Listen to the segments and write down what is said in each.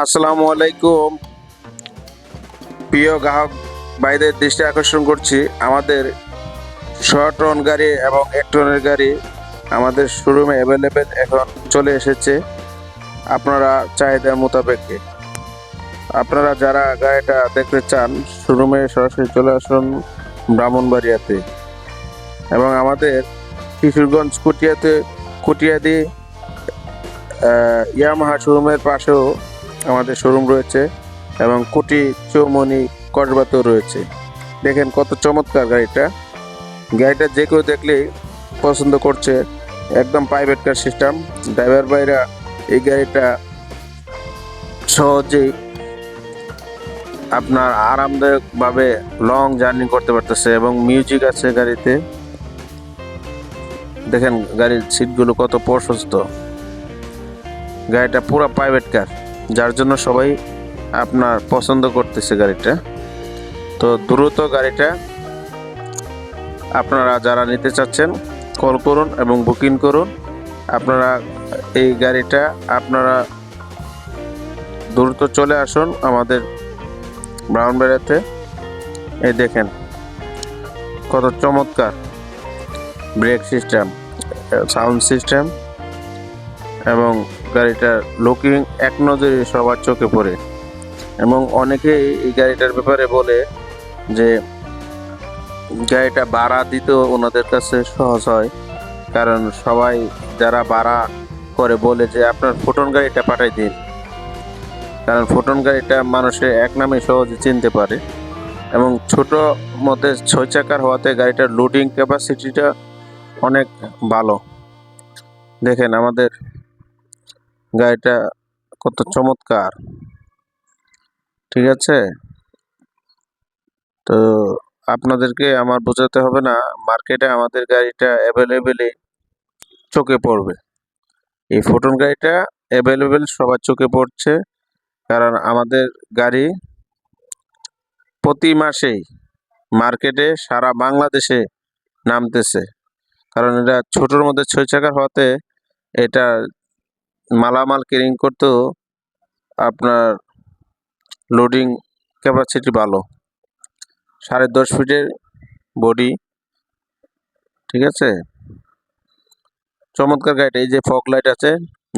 আসসালামু আলাইকুম। প্রিয় গ্রাহক ভাইদের দৃষ্টি আকর্ষণ করছি, আমাদের 6 টন গাড়ি এবং 1 টনের গাড়ি আমাদের শোরুমে অ্যাভেলেবেল এখন চলে এসেছে আপনারা চাহিদা মোতাবেকে। আপনারা যারা গাড়িটা দেখতে চান শোরুমে সরাসরি চলে আসুন ব্রাহ্মণবাড়িয়াতে, এবং আমাদের কিশোরগঞ্জ কুটিয়াদি ইয়ামাহা শোরুমের পাশেও আমাদের শোরুম রয়েছে, এবং কুটি চৌমনি কসবাতেও রয়েছে। দেখেন কত চমৎকার গাড়িটা যে কেউ দেখলেই পছন্দ করছে। একদম প্রাইভেট কার সিস্টেম, ড্রাইভার ভাইরা এই গাড়িটা সহজেই আপনার আরামদায়কভাবে লং জার্নি করতে পারতেছে, এবং মিউজিক আছে গাড়িতে। দেখেন গাড়ির সিটগুলো কত প্রশস্ত। গাড়িটা পুরো প্রাইভেট কার, যার জন্য সবাই আপনার পছন্দ করতেছে গাড়িটা। তো দ্রুত গাড়িটা আপনারা যারা নিতে চাচ্ছেন কল করুন এবং বুকিং করুন। আপনারা এই গাড়িটা আপনারা দ্রুত চলে আসুন আমাদের ব্রাহ্মণবাড়িয়াতে। এই দেখেন কত চমৎকার ব্রেক সিস্টেম, সাউন্ড সিস্টেম, এবং গাড়িটার লুকিং এক নজরে সবার চোখে পড়ে। এবং অনেকেই এই গাড়িটার ব্যাপারে বলে যে গাড়িটা ভাড়া দিতেও ওনাদের কাছে সহজ হয়, কারণ সবাই যারা ভাড়া করে বলে যে আপনার ফুটন গাড়িটা পাঠাই দিন, কারণ ফুটন গাড়িটা মানুষের এক নামে সহজে চিনতে পারে, এবং ছোট মধ্যে 6 চাকার হওয়াতে গাড়িটার লোডিং ক্যাপাসিটিটা অনেক ভালো। দেখেন আমাদের গাড়িটা কত চমৎকার, ঠিক আছে। তো আপনাদেরকে আমার বোঝাতে হবে না, মার্কেটে আমাদের গাড়িটা অ্যাভেলেবেলই চোখে পড়বে। এই ফুটন গাড়িটা অ্যাভেলেবেল সবার চোখে পড়ছে, কারণ আমাদের গাড়ি প্রতি মাসেই মার্কেটে সারা বাংলাদেশে নামতেছে, কারণ এটা ছোটোর মধ্যে 6 চাকার হওয়াতে এটা মালামাল ক্যারিং করতেও আপনার লোডিং ক্যাপাসিটি ভালো। 10.5 ফিটের বডি, ঠিক আছে। চমৎকার গাড়িটা। এই যে ফগ লাইট আছে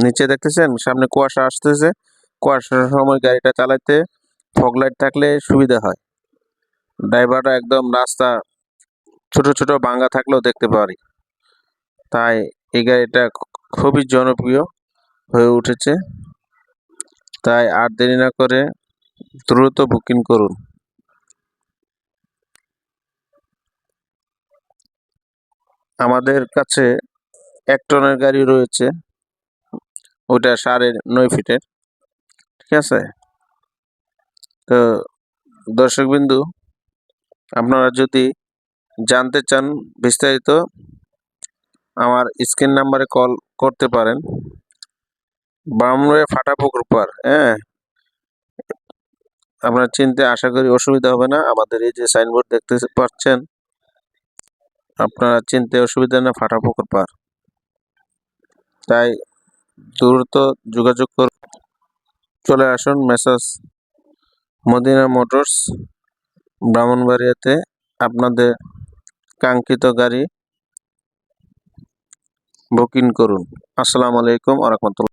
নিচে, দেখতেছেন সামনে কুয়াশা আসতেছে, কুয়াশার সময় গাড়িটা চালাতে ফগ লাইট থাকলে সুবিধা হয়। ড্রাইভাররা একদম রাস্তা ছোট ছোট ভাঙ্গা থাকলেও দেখতে পারি, তাই এই গাড়িটা খুবই জনপ্রিয় হয়ে উঠেছে। তাই আর দেরি না করে দ্রুত বুকিং করুন। আমাদের কাছে 1 টনের গাড়ি রয়েছে, ওটা 9.5 ফিটের, ঠিক আছে। তো দর্শকবিন্দু, আপনারা যদি জানতে চান বিস্তারিত আমার স্ক্রিন নাম্বারে কল করতে পারেন। ব্রাহ্মণবাড়িয়া ফাটাপুকুর পাড়, হ্যাঁ, আপনারা চিনতে আশা করি অসুবিধা হবে না। আমাদের এই যে সাইনবোর্ড দেখতে পাচ্ছেন, আপনারা চিনতে অসুবিধা না, ফাটাপুকুর পাড়। তাই দ্রুত যোগাযোগ করে চলে আসুন মেসার্স মদিনা মোটরস ব্রাহ্মণবাড়িয়াতে। আপনাদের কাঙ্ক্ষিত গাড়ি বুকিং করুন। আসসালামু আলাইকুম ওয়া রাহমাতুল্লাহ।